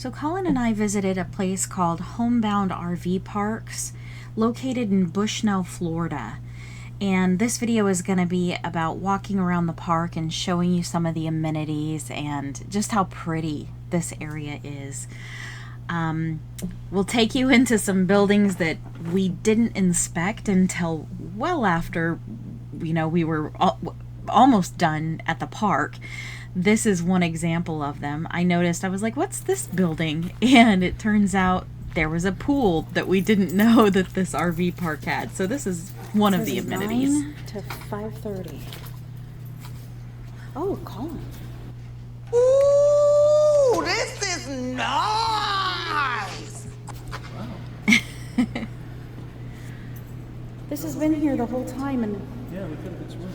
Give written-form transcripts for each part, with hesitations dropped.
So Colin and I visited a place called Homebound RV Parks, located in Bushnell, Florida. And this video is going to be about walking around the park and showing you some of the amenities and just how pretty this area is. We'll take you into some buildings that we didn't inspect until well after, we were almost done at the park. This is one example of them. I noticed, I was like, what's this building? And it turns out there was a pool that we didn't know that this RV park had. So this is one of the amenities. 9 to 5:30. Oh, Colin. Ooh, this is nice. Wow. This has been here the whole time, and yeah, look at its room.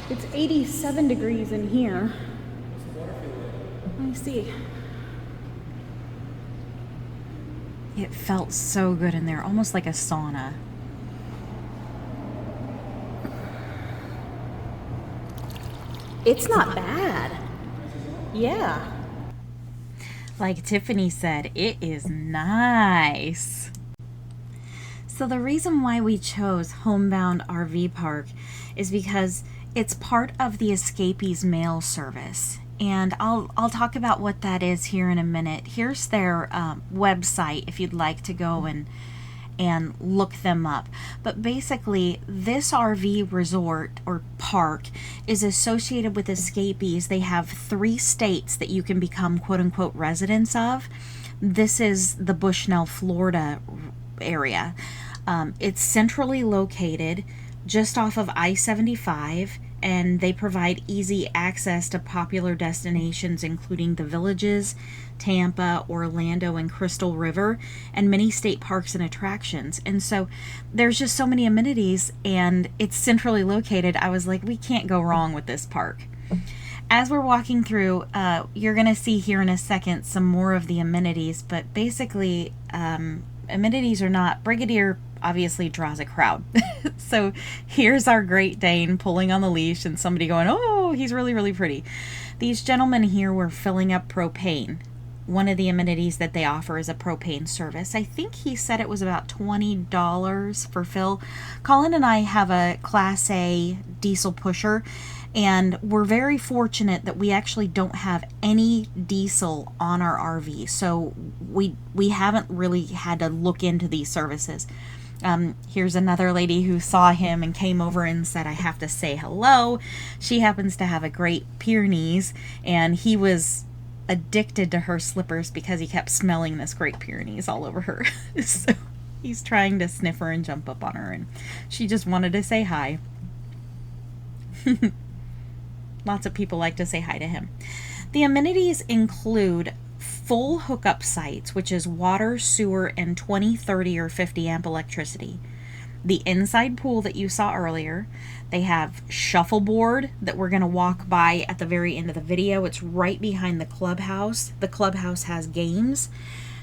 it's 87 degrees in here. Let me see. It felt so good in there, almost like a sauna. It's not bad. Yeah. Like Tiffany said, it is nice. So the reason why we chose Homebound RV Park is because it's part of the Escapees mail service. And I'll talk about what that is here in a minute. Here's their website if you'd like to go and look them up. But basically, this RV resort or park is associated with Escapees. They have 3 states that you can become quote-unquote residents of. This is the Bushnell, Florida area. It's centrally located just off of I-75, and they provide easy access to popular destinations including the Villages, Tampa, Orlando, and Crystal River, and many state parks and attractions. And so there's just so many amenities, and it's centrally located. I was like, we can't go wrong with this park. As we're walking through, you're going to see here in a second some more of the amenities, but basically amenities or not, Brigadier obviously draws a crowd. So here's our Great Dane pulling on the leash and somebody going, oh, he's really, really pretty. These gentlemen here were filling up propane. One of the amenities that they offer is a propane service. I think he said it was about $20 for fill. Colin and I have a Class A diesel pusher, and we're very fortunate that we actually don't have any diesel on our RV. So we haven't really had to look into these services. Here's another lady who saw him and came over and said, I have to say hello. She happens to have a Great Pyrenees, and he was addicted to her slippers because he kept smelling this Great Pyrenees all over her. So he's trying to sniff her and jump up on her, and she just wanted to say hi. Lots of people like to say hi to him. The amenities include full hookup sites, which is water, sewer, and 20, 30, or 50 amp electricity. The inside pool that you saw earlier. They have shuffleboard that we're going to walk by at the very end of the video. It's right behind the clubhouse. The clubhouse has games.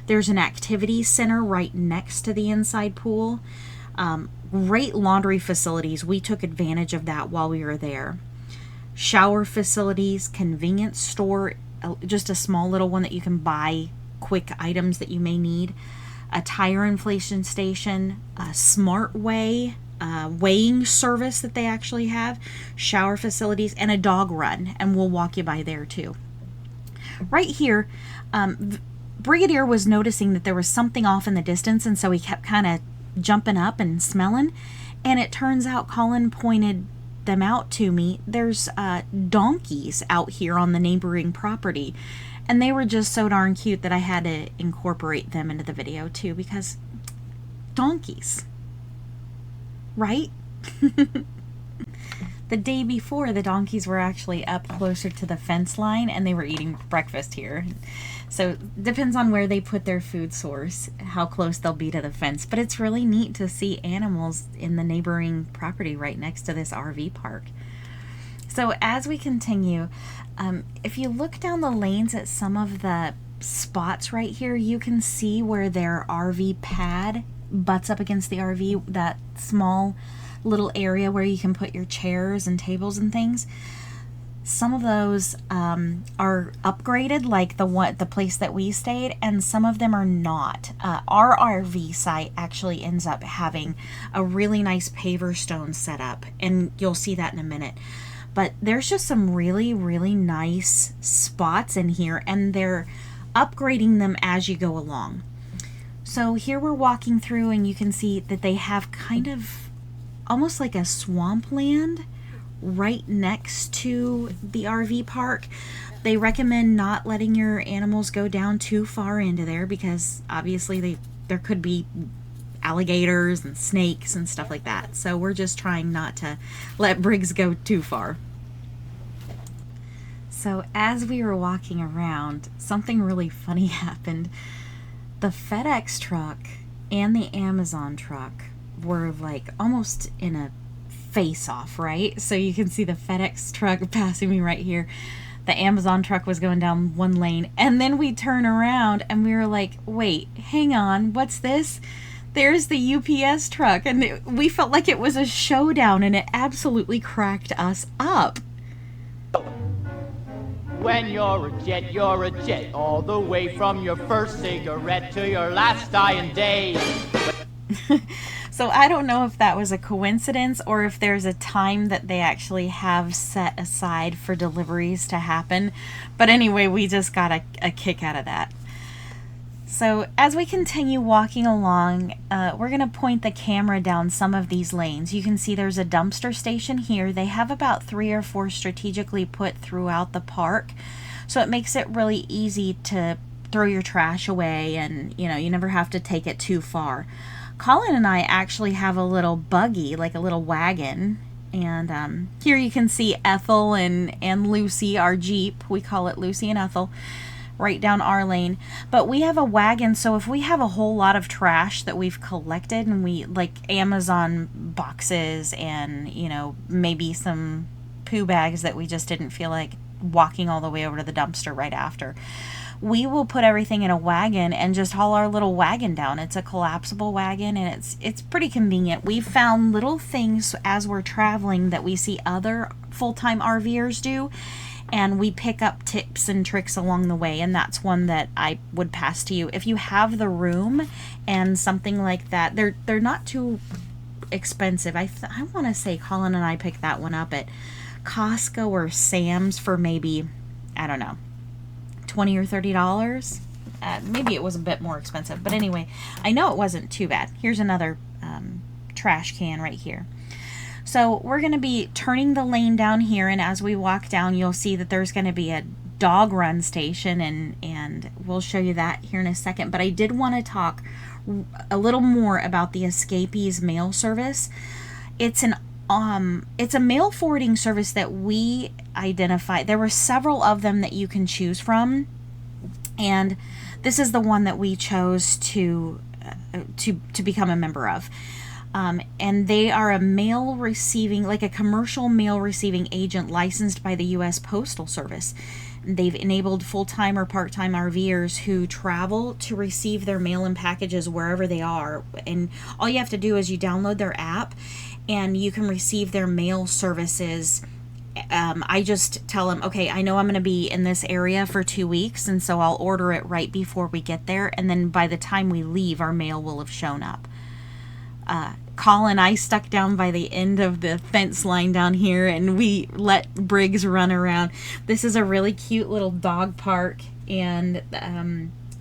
There's an activity center right next to the inside pool. Great laundry facilities. We took advantage of that while we were there. Shower facilities, convenience store, just a small little one that you can buy quick items that you may need, a tire inflation station, a smart weighing service that they actually have, shower facilities, and a dog run, and we'll walk you by there too. Right here, Brigadier was noticing that there was something off in the distance, and so he kept kind of jumping up and smelling, and it turns out Colin pointed them out to me. There's donkeys out here on the neighboring property, and they were just so darn cute that I had to incorporate them into the video too, because donkeys, right? The day before, the donkeys were actually up closer to the fence line, and they were eating breakfast here. So it depends on where they put their food source, how close they'll be to the fence. But it's really neat to see animals in the neighboring property right next to this RV park. So as we continue, if you look down the lanes at some of the spots right here, you can see where their RV pad butts up against the RV, that small little area where you can put your chairs and tables and things. Some of those are upgraded, like the place that we stayed, and some of them are not. Our RV site actually ends up having a really nice paver stone set up, and you'll see that in a minute. But there's just some really, really nice spots in here, and they're upgrading them as you go along. So here we're walking through, and you can see that they have kind of almost like a swampland right next to the RV park. They recommend not letting your animals go down too far into there because obviously there could be alligators and snakes and stuff like that. So we're just trying not to let Briggs go too far. So as we were walking around, something really funny happened. The FedEx truck and the Amazon truck were like almost in a face off, right? So you can see the FedEx truck passing me right here. The Amazon truck was going down one lane, and then we turn around and we were like, wait, hang on, what's this? There's the UPS truck, and we felt like it was a showdown, and it absolutely cracked us up. When you're a jet, all the way from your first cigarette to your last dying day. So I don't know if that was a coincidence or if there's a time that they actually have set aside for deliveries to happen. But anyway, we just got a kick out of that. So as we continue walking along, we're going to point the camera down some of these lanes. You can see there's a dumpster station here. They have about 3 or 4 strategically put throughout the park. So it makes it really easy to throw your trash away, and you never have to take it too far. Colin and I actually have a little buggy, like a little wagon. And here you can see Ethel and Lucy, our Jeep. We call it Lucy and Ethel, right down our lane. But we have a wagon, so if we have a whole lot of trash that we've collected, and we like Amazon boxes and maybe some poo bags that we just didn't feel like walking all the way over to the dumpster right after, we will put everything in a wagon and just haul our little wagon down. It's a collapsible wagon, and it's pretty convenient. We've found little things as we're traveling that we see other full-time RVers do, and we pick up tips and tricks along the way, and that's one that I would pass to you. If you have the room and something like that, they're not too expensive. I want to say Colin and I picked that one up at Costco or Sam's for maybe, I don't know, $20 or $30. Maybe it was a bit more expensive, but anyway, I know it wasn't too bad. Here's another trash can right here. So we're going to be turning the lane down here, and as we walk down, you'll see that there's going to be a dog run station, and we'll show you that here in a second. But I did want to talk a little more about the Escapees mail service. It's a mail forwarding service that we identified. There were several of them that you can choose from, and this is the one that we chose to become a member of. And they are a mail receiving, like a commercial mail receiving agent licensed by the U.S. Postal Service. They've enabled full-time or part-time RVers who travel to receive their mail and packages wherever they are. And all you have to do is you download their app, and you can receive their mail services. I just tell them, okay, I know I'm going to be in this area for 2 weeks, and so I'll order it right before we get there, and then by the time we leave, our mail will have shown up. Colin, I stuck down by the end of the fence line down here, and we let Briggs run around. This is a really cute little dog park, and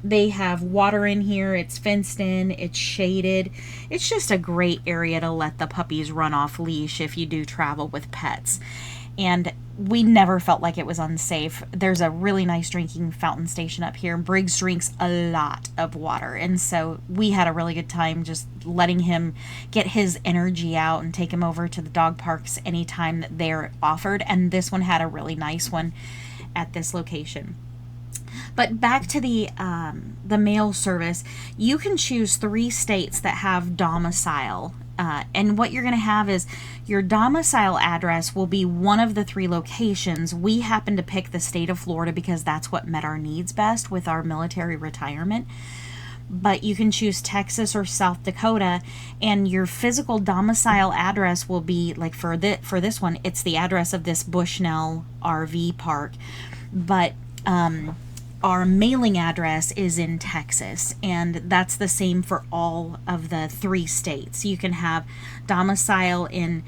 they have water in here. It's fenced in, it's shaded. It's just a great area to let the puppies run off leash if you do travel with pets. And we never felt like it was unsafe. There's a really nice drinking fountain station up here. Briggs drinks a lot of water, and so we had a really good time just letting him get his energy out and take him over to the dog parks anytime that they're offered. And this one had a really nice one at this location. But back to the mail service, you can choose 3 states that have domicile. And what you're going to have is your domicile address will be one of the 3 locations. We happen to pick the state of Florida because that's what met our needs best with our military retirement. but you can choose Texas or South Dakota, and your physical domicile address will be like for this one, it's the address of this Bushnell RV park, but our mailing address is in Texas, and that's the same for all of the 3 states. You can have domicile in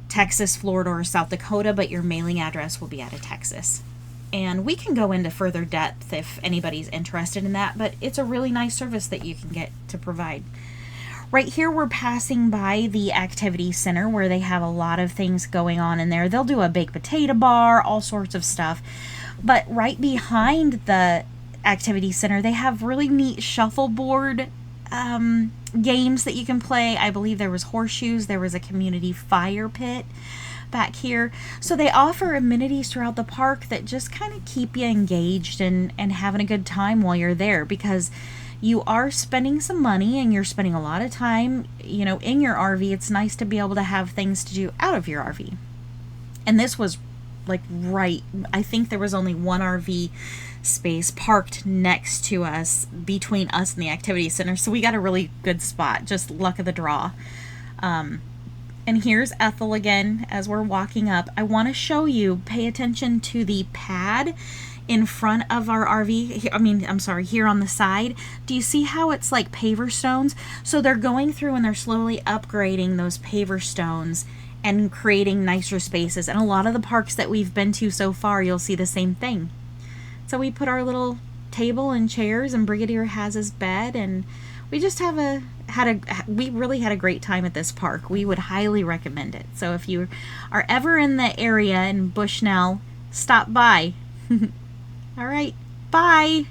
Texas, Florida, or South Dakota, but your mailing address will be out of Texas. And we can go into further depth if anybody's interested in that, but it's a really nice service that you can get to provide. Right here, we're passing by the activity center where they have a lot of things going on in there. They'll do a baked potato bar, all sorts of stuff. But right behind the activity center, they have really neat shuffleboard games that you can play. I believe there was horseshoes. There was a community fire pit back here. So they offer amenities throughout the park that just kind of keep you engaged and having a good time while you're there, because you are spending some money and you're spending a lot of time, you know, in your RV. It's nice to be able to have things to do out of your RV. And this was like I think there was only one RV space parked next to us, between us and the activity center, so we got a really good spot, just luck of the draw. And here's Ethel again as we're walking up. I want to show you, pay attention to the pad in front of our RV. Here on the side. Do you see how it's like paver stones? So they're going through and they're slowly upgrading those paver stones and creating nicer spaces. And a lot of the parks that we've been to so far, you'll see the same thing. So we put our little table and chairs, and Brigadier has his bed, and we just we really had a great time at this park. We would highly recommend it. So if you are ever in the area in Bushnell, stop by. All right, bye.